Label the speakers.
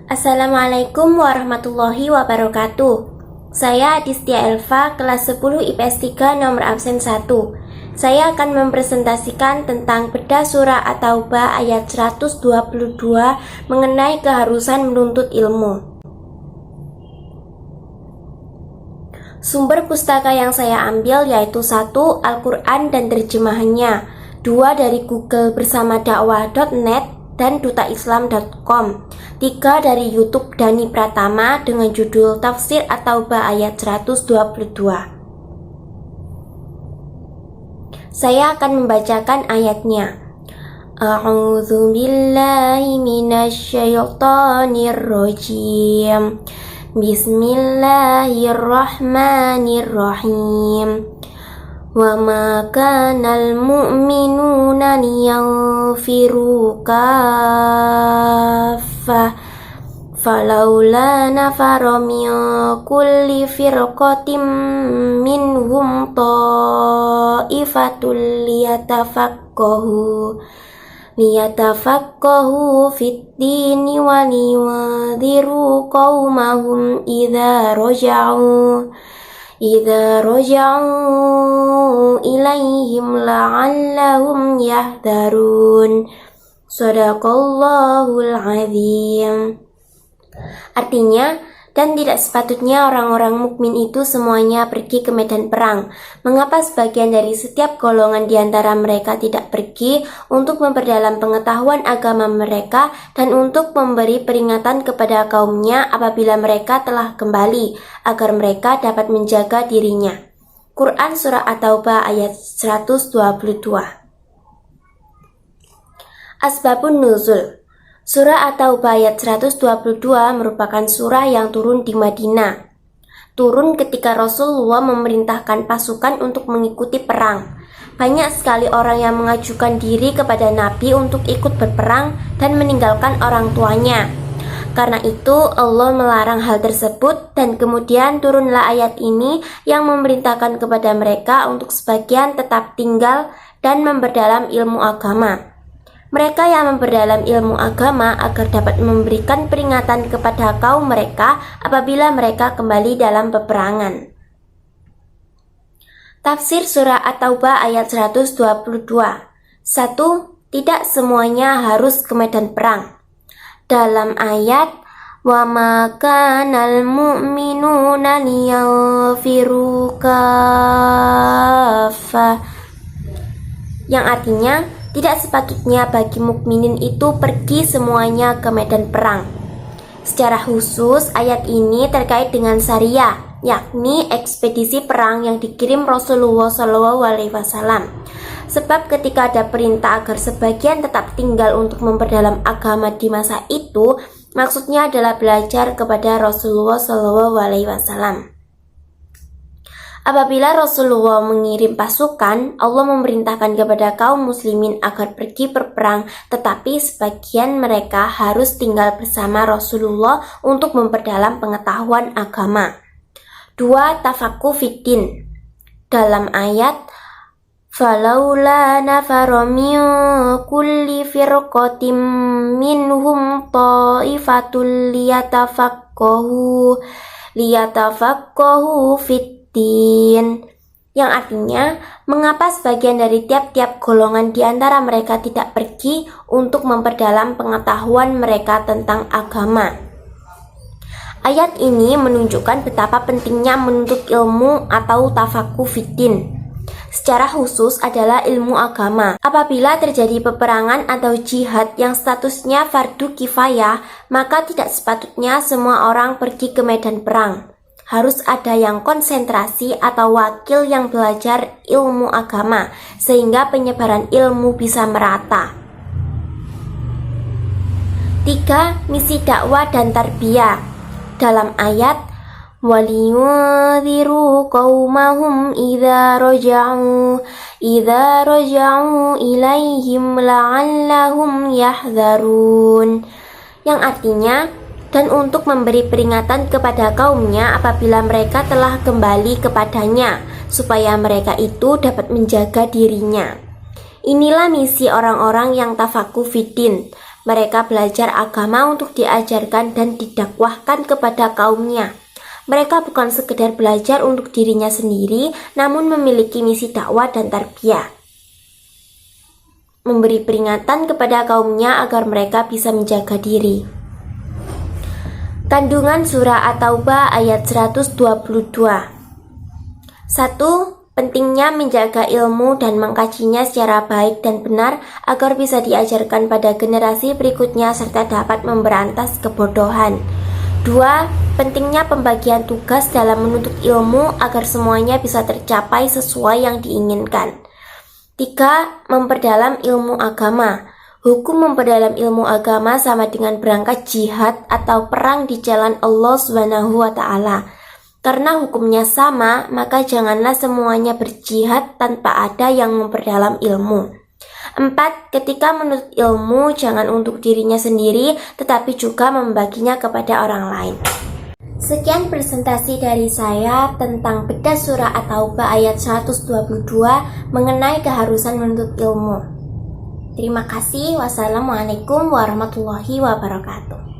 Speaker 1: Assalamualaikum warahmatullahi wabarakatuh. Saya Adistia Elva, kelas 10 IPS 3 nomor absen 1. Saya akan mempresentasikan tentang bedah surah At-Taubah ayat 122 mengenai keharusan menuntut ilmu. Sumber pustaka yang saya ambil yaitu 1. Al-Quran dan terjemahannya, 2. dari Google bersama dakwah.net dan dutaislam.com, 3. dari YouTube Dani Pratama dengan judul Tafsir At-Taubah ayat 122. Saya akan membacakan ayatnya. A'udzu billahi minasyaitonir rajim. Bismillahirrahmanirrahim. Wa ma kanal mu'minuna liyanfiru kaffah falaula nafara min kulli firqatin minhum ta'ifatul liyatafaqahu fid-dini wa liyunziru qaumahum idza raja'u ilaihim la'allahum yahdharun. Shadaqallahul azim. Artinya, dan tidak sepatutnya orang-orang mukmin itu semuanya pergi ke medan perang. Mengapa sebagian dari setiap golongan di antara mereka tidak pergi untuk memperdalam pengetahuan agama mereka dan untuk memberi peringatan kepada kaumnya apabila mereka telah kembali, agar mereka dapat menjaga dirinya. Quran Surah At-Taubah ayat 122. Asbabun Nuzul. Surah At-Taubah ayat 122 merupakan surah yang turun di Madinah. Turun ketika Rasulullah memerintahkan pasukan untuk mengikuti perang. Banyak sekali orang yang mengajukan diri kepada Nabi untuk ikut berperang dan meninggalkan orang tuanya. Karena itu Allah melarang hal tersebut dan kemudian turunlah ayat ini yang memerintahkan kepada mereka untuk sebagian tetap tinggal dan memperdalam ilmu agama. Mereka yang memperdalam ilmu agama agar dapat memberikan peringatan kepada kaum mereka apabila mereka kembali dalam peperangan. Tafsir Surah At-Taubah ayat 122. 1. Tidak semuanya harus ke medan perang. Dalam ayat wa ma kanal mu'minuna liyanfiru kaffah, yang artinya tidak sepatutnya bagi mukminin itu pergi semuanya ke medan perang. Secara khusus, ayat ini terkait dengan syariah, yakni ekspedisi perang yang dikirim Rasulullah SAW. Sebab ketika ada perintah agar sebagian tetap tinggal untuk memperdalam agama di masa itu, maksudnya adalah belajar kepada Rasulullah SAW. Apabila Rasulullah mengirim pasukan, Allah memerintahkan kepada kaum muslimin agar pergi berperang, tetapi sebagian mereka harus tinggal bersama Rasulullah untuk memperdalam pengetahuan agama. 2. Tafaqquh fiddin. Dalam ayat falaula nafara min kulli firqatin minhum ta'ifatul liyatafaqahu fiddin, yang artinya, mengapa sebagian dari tiap-tiap golongan di antara mereka tidak pergi untuk memperdalam pengetahuan mereka tentang agama. Ayat ini menunjukkan betapa pentingnya menuntut ilmu atau tafaqquh fiddin. Secara khusus adalah ilmu agama. Apabila terjadi peperangan atau jihad yang statusnya fardu kifayah, maka tidak sepatutnya semua orang pergi ke medan perang. Harus ada yang konsentrasi atau wakil yang belajar ilmu agama, sehingga penyebaran ilmu bisa merata. 3. Misi dakwah dan tarbiyah. Dalam ayat waliyunziru qaumahum idza raja'u ilaihim la'allahum yahdharun, yang artinya dan untuk memberi peringatan kepada kaumnya apabila mereka telah kembali kepadanya, supaya mereka itu dapat menjaga dirinya. Inilah misi orang-orang yang tafaqquh fiddin, Mereka belajar agama untuk diajarkan dan didakwahkan kepada kaumnya. Mereka bukan sekedar belajar untuk dirinya sendiri, namun memiliki misi dakwah dan tarbiyah. Memberi peringatan kepada kaumnya agar mereka bisa menjaga diri. Kandungan surah At-Taubah ayat 122. 1. Pentingnya menjaga ilmu dan mengkajinya secara baik dan benar agar bisa diajarkan pada generasi berikutnya serta dapat memberantas kebodohan. 2. Pentingnya pembagian tugas dalam menuntut ilmu agar semuanya bisa tercapai sesuai yang diinginkan. 3. Memperdalam ilmu agama. Hukum memperdalam ilmu agama sama dengan berangkat jihad atau perang di jalan Allah SWT. Karena hukumnya sama, maka janganlah semuanya berjihad tanpa ada yang memperdalam ilmu. 4. Ketika menuntut ilmu, jangan untuk dirinya sendiri, tetapi juga membaginya kepada orang lain. Sekian presentasi dari saya tentang bedah surah At-Taubah ayat 122 mengenai keharusan menuntut ilmu. Terima kasih. Wassalamualaikum warahmatullahi wabarakatuh.